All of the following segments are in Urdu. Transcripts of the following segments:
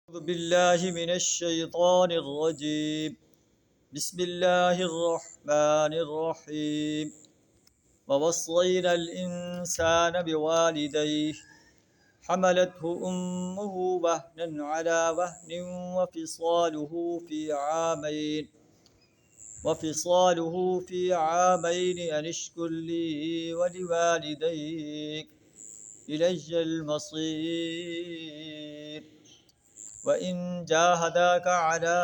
أعوذ بالله من الشيطان الرجيم. بسم الله الرحمن الرحيم. ووصينا الإنسان بوالديه حملته أمه وهنا على وهن وفصاله في عامين أن اشكر لي ولوالديك إلي المصير وإن جاهداك على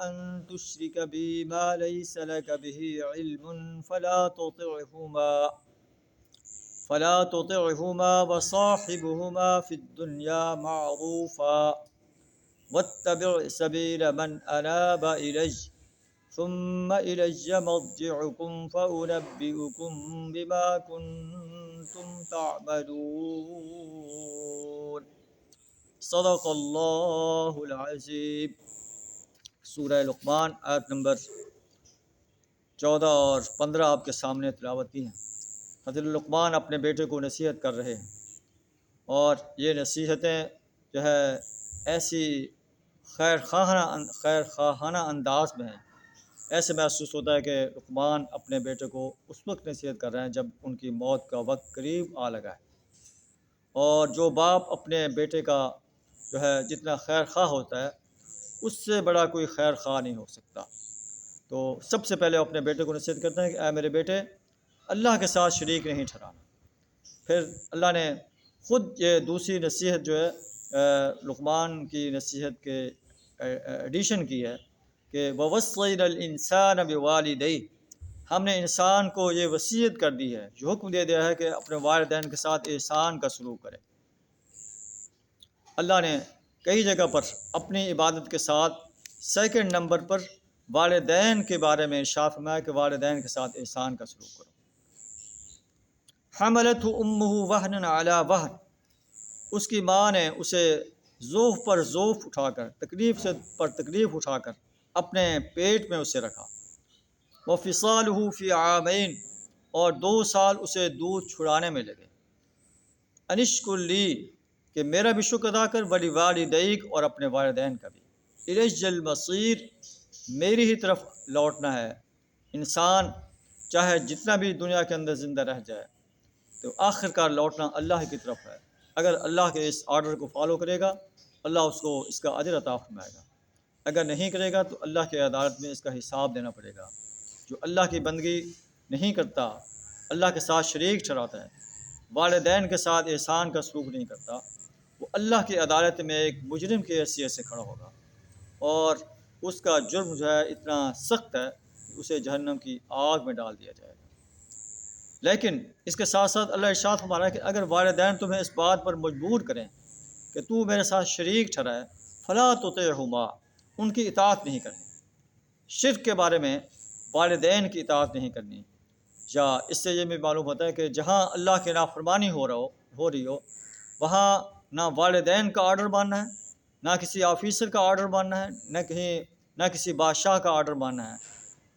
أن تشرك بي ما ليس لك به علم فلا تطعهما وصاحبهما في الدنيا معروفا واتبع سبيل من أناب إلي ثم إلي مرجعكم فأنبئكم بما كنتم تعملون. صدق اللہ العظیم. سورہ لقمان آیت نمبر 14 اور 15 آپ کے سامنے تلاوت کی ہیں. حضرت لقمان اپنے بیٹے کو نصیحت کر رہے ہیں، اور یہ نصیحتیں جو ہے ایسی خیر خواہانہ انداز میں ہیں. ایسے محسوس ہوتا ہے کہ لقمان اپنے بیٹے کو اس وقت نصیحت کر رہے ہیں جب ان کی موت کا وقت قریب آ لگا ہے. اور جو باپ اپنے بیٹے کا جو ہے جتنا خیر خواہ ہوتا ہے، اس سے بڑا کوئی خیر خواہ نہیں ہو سکتا. تو سب سے پہلے اپنے بیٹے کو نصیحت کرتے ہیں کہ اے میرے بیٹے، اللہ کے ساتھ شریک نہیں ٹھہرانا. پھر اللہ نے خود یہ دوسری نصیحت جو ہے لقمان کی نصیحت کے ایڈیشن کی ہے کہ وَوَصَّيْنَا الْإِنسَانَ بِوَالِدَيْهِ. ہم نے انسان کو یہ وصیت کر دی ہے، جو حکم دے دیا ہے کہ اپنے والدین کے ساتھ احسان کا سلوک کرے. اللہ نے کئی جگہ پر اپنی عبادت کے ساتھ سیکنڈ نمبر پر والدین کے بارے میں ارشاد فرمایا کہ والدین کے ساتھ احسان کا سلوک کرو. حملتہ امہ وہنا علی وہن. اس کی ماں نے اسے ذوف پر ذوف اٹھا کر، تکلیف پر تکلیف اٹھا کر اپنے پیٹ میں اسے رکھا. وفصالہ فی عامین. اور 2 سال اسے دودھ چھڑانے میں لگے. ان اشکر لی. کہ میرا بھی شکر ادا کر، ولوالدیک. اور اپنے والدین کا بھی. الی المصیر. میری ہی طرف لوٹنا ہے. انسان چاہے جتنا بھی دنیا کے اندر زندہ رہ جائے تو آخر کار لوٹنا اللہ کی طرف ہے. اگر اللہ کے اس آرڈر کو فالو کرے گا، اللہ اس کو اس کا اجر عطا فرمائے گا. اگر نہیں کرے گا تو اللہ کی عدالت میں اس کا حساب دینا پڑے گا. جو اللہ کی بندگی نہیں کرتا، اللہ کے ساتھ شریک ٹھہراتا ہے، والدین کے ساتھ احسان کا سلوک نہیں کرتا، وہ اللہ کی عدالت میں ایک مجرم کی حیثیت سے کھڑا ہوگا، اور اس کا جرم جو ہے اتنا سخت ہے کہ اسے جہنم کی آگ میں ڈال دیا جائے گا. لیکن اس کے ساتھ ساتھ اللہ ارشاد فرما رہا ہے کہ اگر والدین تمہیں اس بات پر مجبور کریں کہ تو میرے ساتھ شریک ٹھہرائے، فلا تطعہما. ان کی اطاعت نہیں کرنی. شرک کے بارے میں والدین کی اطاعت نہیں کرنی. یا اس سے یہ بھی معلوم ہوتا ہے کہ جہاں اللہ کی نافرمانی ہو رہی ہو وہاں نہ والدین کا آرڈر ماننا ہے، نہ کسی آفیسر کا آرڈر ماننا ہے، نہ کسی بادشاہ کا آرڈر ماننا ہے.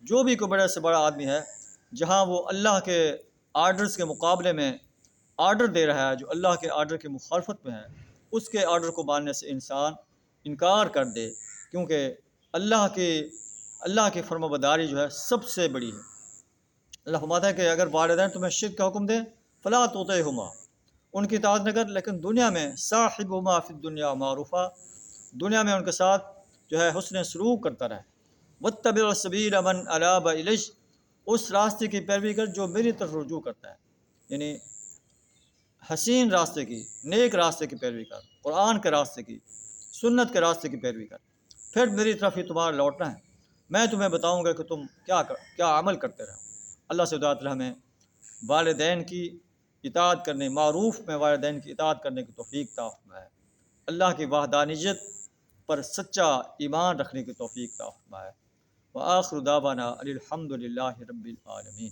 جو بھی کوئی بڑے سے بڑا آدمی ہے، جہاں وہ اللہ کے آرڈرز کے مقابلے میں آرڈر دے رہا ہے جو اللہ کے آرڈر کی مخالفت میں ہے، اس کے آرڈر کو ماننے سے انسان انکار کر دے، کیونکہ اللہ کی فرمانبرداری جو ہے سب سے بڑی ہے. اللہ فرماتا ہے کہ اگر والدین تمہیں شرک کا حکم دیں، فلا تطعہما. ان کی اطاعت نہ کر، لیکن دنیا میں صاحبہما فی الدنیا معروفا. دنیا میں ان کے ساتھ جو ہے حسن سلوک کرتا رہے. واتبع سبیل من اناب الی. اس راستے کی پیروی کر جو میری طرف رجوع کرتا ہے. یعنی حسین راستے کی، نیک راستے کی پیروی کر، قرآن کے راستے کی، سنت کے راستے کی پیروی کر. پھر میری طرف ہی تمہارا لوٹنا ہے. میں تمہیں بتاؤں گا کہ تم کیا عمل کرتے رہو. اللہ سے دعا ہے ہمیں والدین کی اطاعت کرنے، معروف میں والدین کی اطاعت کرنے کی توفیق عطا فرمائے. اللہ کی وحدانیت پر سچا ایمان رکھنے کی توفیق عطا فرمائے. وآخر دعوانا الحمد للہ رب العالمین.